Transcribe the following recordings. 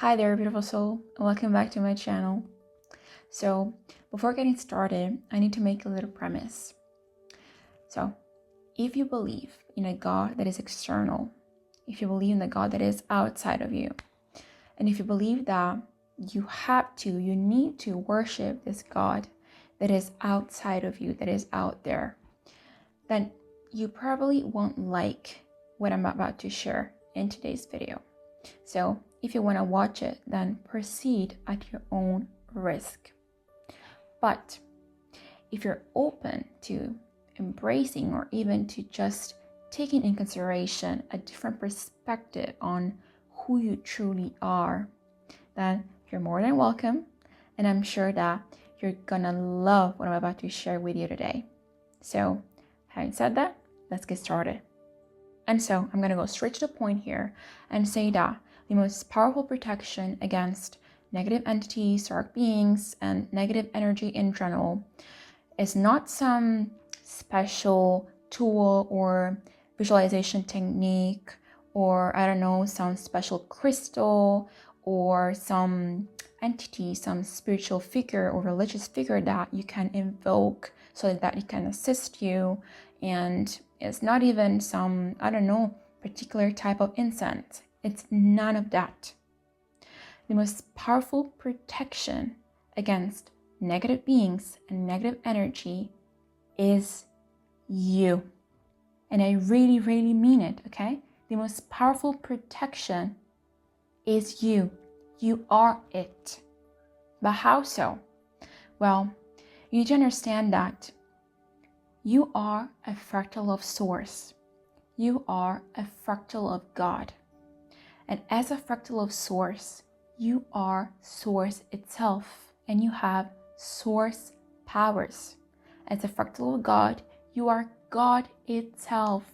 Hi there, beautiful soul, and welcome back to my channel. So, before getting started, I need to make a little premise. So, if you believe in a God that is external, if you believe in a God that is outside of you, and if you believe that you need to worship this God that is outside of you, that is out there, then you probably won't like what I'm about to share in today's video. So if you want to watch it, then proceed at your own risk. But if you're open to embracing or even to just taking in consideration a different perspective on who you truly are, then you're more than welcome. And I'm sure that you're gonna love what I'm about to share with you today. So having said that, let's get started. And so I'm going to go straight to the point here and say that the most powerful protection against negative entities, dark beings, and negative energy in general is not some special tool or visualization technique or, some special crystal or some entity, some spiritual figure or religious figure that you can invoke so that it can assist you. And it's not even some, particular type of incense. It's none of that. The most powerful protection against negative beings and negative energy is you. And I really, really mean it, okay? The most powerful protection is you. You are it. But how so? Well, you need to understand that you are a fractal of Source. You are a fractal of God. And as a fractal of Source, you are Source itself, and you have Source powers. As a fractal of God, you are God itself,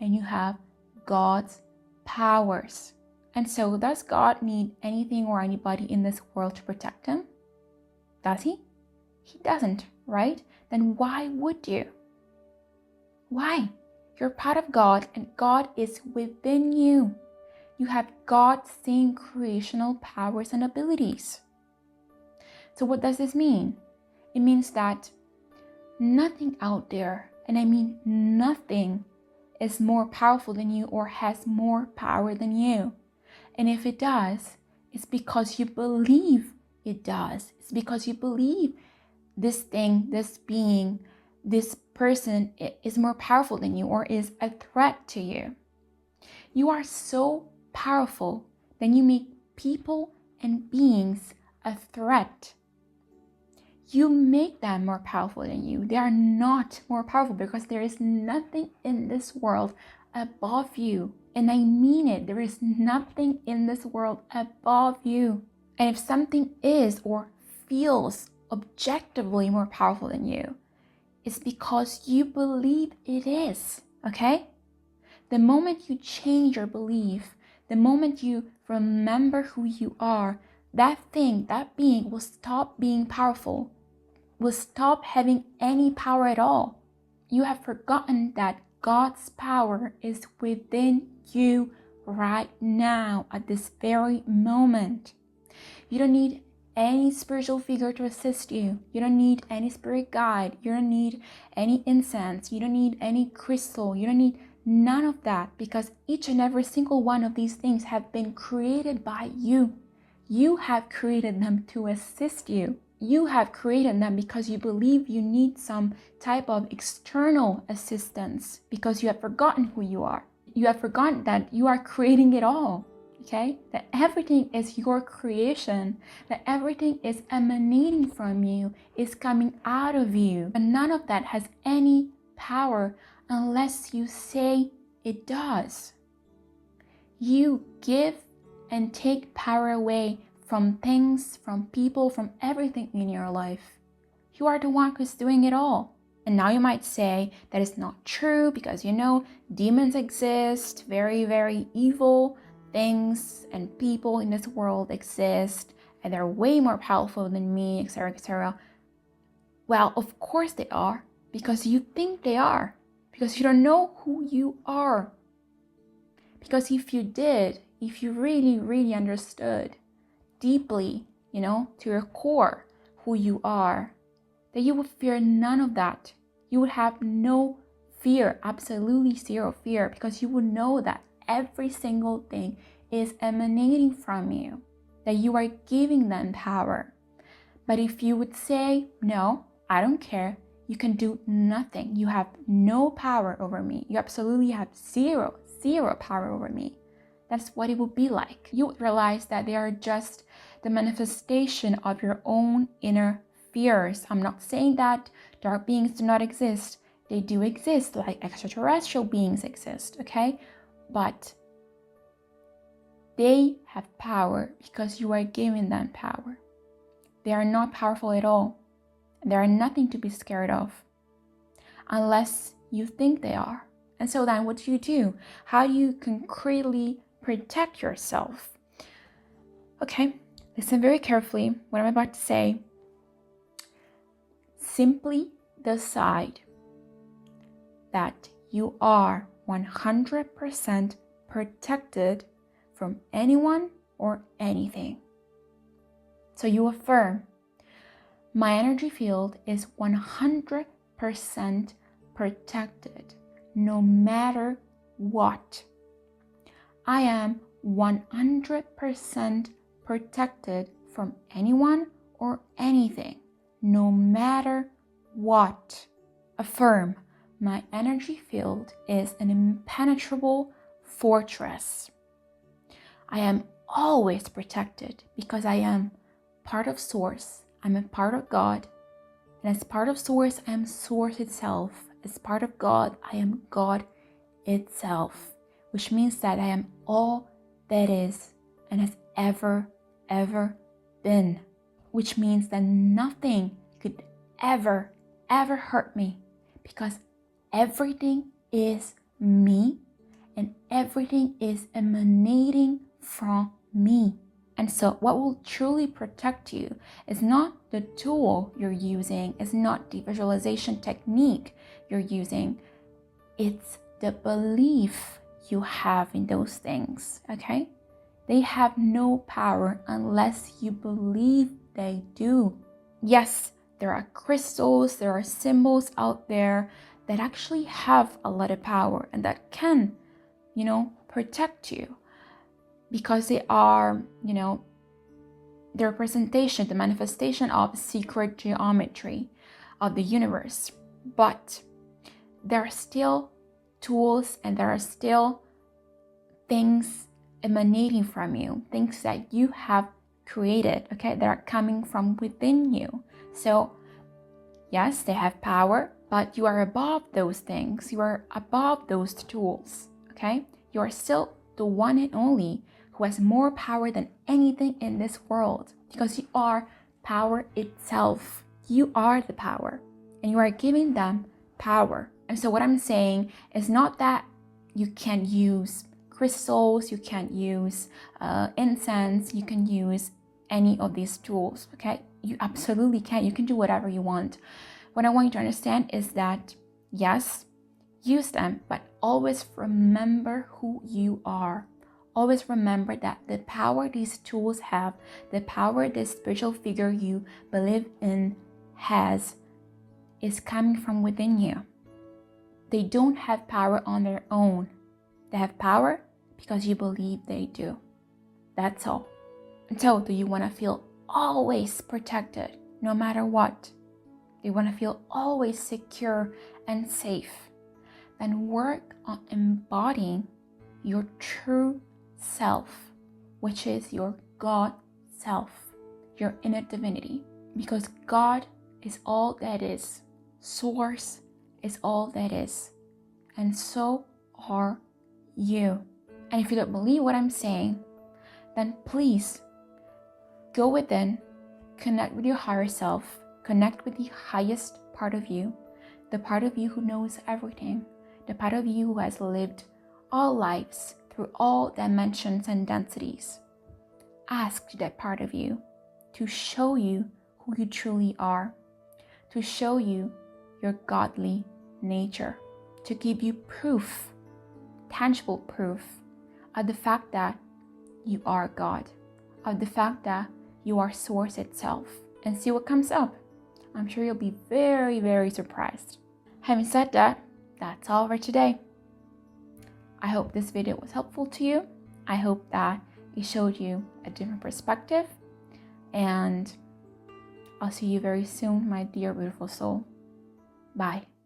and you have God's powers. And so, does God need anything or anybody in this world to protect him? Does he? He doesn't, right? Then why would you? Why? You're part of God, and God is within you. You have God's same creational powers and abilities. So what does this mean? It means that nothing out there, and I mean nothing, is more powerful than you or has more power than you. And if it does, it's because you believe it does. It's because you believe this thing, this being, this person is more powerful than you or is a threat to you. You are so powerful that you make people and beings a threat. You make them more powerful than you. They are not more powerful because there is nothing in this world above you. And I mean it. There is nothing in this world above you. And if something is or feels objectively more powerful than you, it's because you believe it is, okay? The moment you change your belief, the moment you remember who you are, that thing, that being will stop being powerful, will stop having any power at all. You have forgotten that God's power is within you right now at this very moment. You don't need any spiritual figure to assist you. You don't need any spirit guide. You don't need any incense. You don't need any crystal. You don't need none of that, because each and every single one of these things have been created by you. You have created them to assist you. You have created them because you believe you need some type of external assistance because you have forgotten who you are. You have forgotten that you are creating it all. Okay, that everything is your creation, that everything is emanating from you, is coming out of you, and none of that has any power unless you say it does. You give and take power away from things, from people, from everything in your life. You are the one who's doing it all. And now you might say that is not true because demons exist, very, very evil things and people in this world exist, and they're way more powerful than me, etc., etc. Well, of course they are, because you think they are, because you don't know who you are. Because if you did, if you really, really understood deeply, to your core, who you are, that you would fear none of that. You would have no fear, absolutely zero fear, because you would know that every single thing is emanating from you, that you are giving them power. But if you would say, no, I don't care, you can do nothing, you have no power over me, you absolutely have zero power over me, that's what it would be like. You would realize that they are just the manifestation of your own inner fears. I'm not saying that dark beings do not exist. They do exist, like extraterrestrial beings exist, okay? But they have power because you are giving them power. They are not powerful at all. They are nothing to be scared of, unless you think they are. And so then what do? How do you concretely protect yourself? Okay, listen very carefully what I'm about to say. Simply decide that you are 100% protected from anyone or anything. So you affirm, my energy field is 100% protected, no matter what. I am 100% protected from anyone or anything, no matter what. Affirm, my energy field is an impenetrable fortress. I am always protected because I am part of Source. I'm a part of God. And as part of Source, I am Source itself. As part of God, I am God itself. Which means that I am all that is and has ever been. Which means that nothing could ever hurt me, because everything is me and everything is emanating from me. And so what will truly protect you is not the tool you're using, it's not the visualization technique you're using, it's the belief you have in those things, okay? They have no power unless you believe they do. Yes, there are crystals, there are symbols out there that actually have a lot of power and that can, protect you, because they are, the representation, the manifestation of secret geometry of the universe. But there are still tools and there are still things emanating from you, things that you have created, okay, that are coming from within you. So yes, they have power, but you are above those things. You are above those tools, okay? You are still the one and only who has more power than anything in this world, because you are power itself. You are the power, and you are giving them power. And so what I'm saying is not that you can use crystals, you can't use incense, you can use any of these tools, okay? You absolutely can. You can do whatever you want. What I want you to understand is that, yes, use them, but always remember who you are. Always remember that the power these tools have, the power this spiritual figure you believe in has, is coming from within you. They don't have power on their own. They have power because you believe they do. That's all. And so, do you want to feel always protected, no matter what? Do you want to feel always secure and safe? Then work on embodying your true self, which is your God self, your inner divinity. Because God is all that is. Source is all that is. And so are you. And if you don't believe what I'm saying, then please go within, connect with your higher self, connect with the highest part of you, the part of you who knows everything, the part of you who has lived all lives through all dimensions and densities. Ask that part of you to show you who you truly are, to show you your godly nature, to give you proof, tangible proof of the fact that you are God, of the fact that you are source itself and see what comes up. I'm sure you'll be very, very surprised. Having said that, that's all for today. I hope this video was helpful to you. I hope that it showed you a different perspective. And I'll see you very soon, my dear beautiful soul. Bye.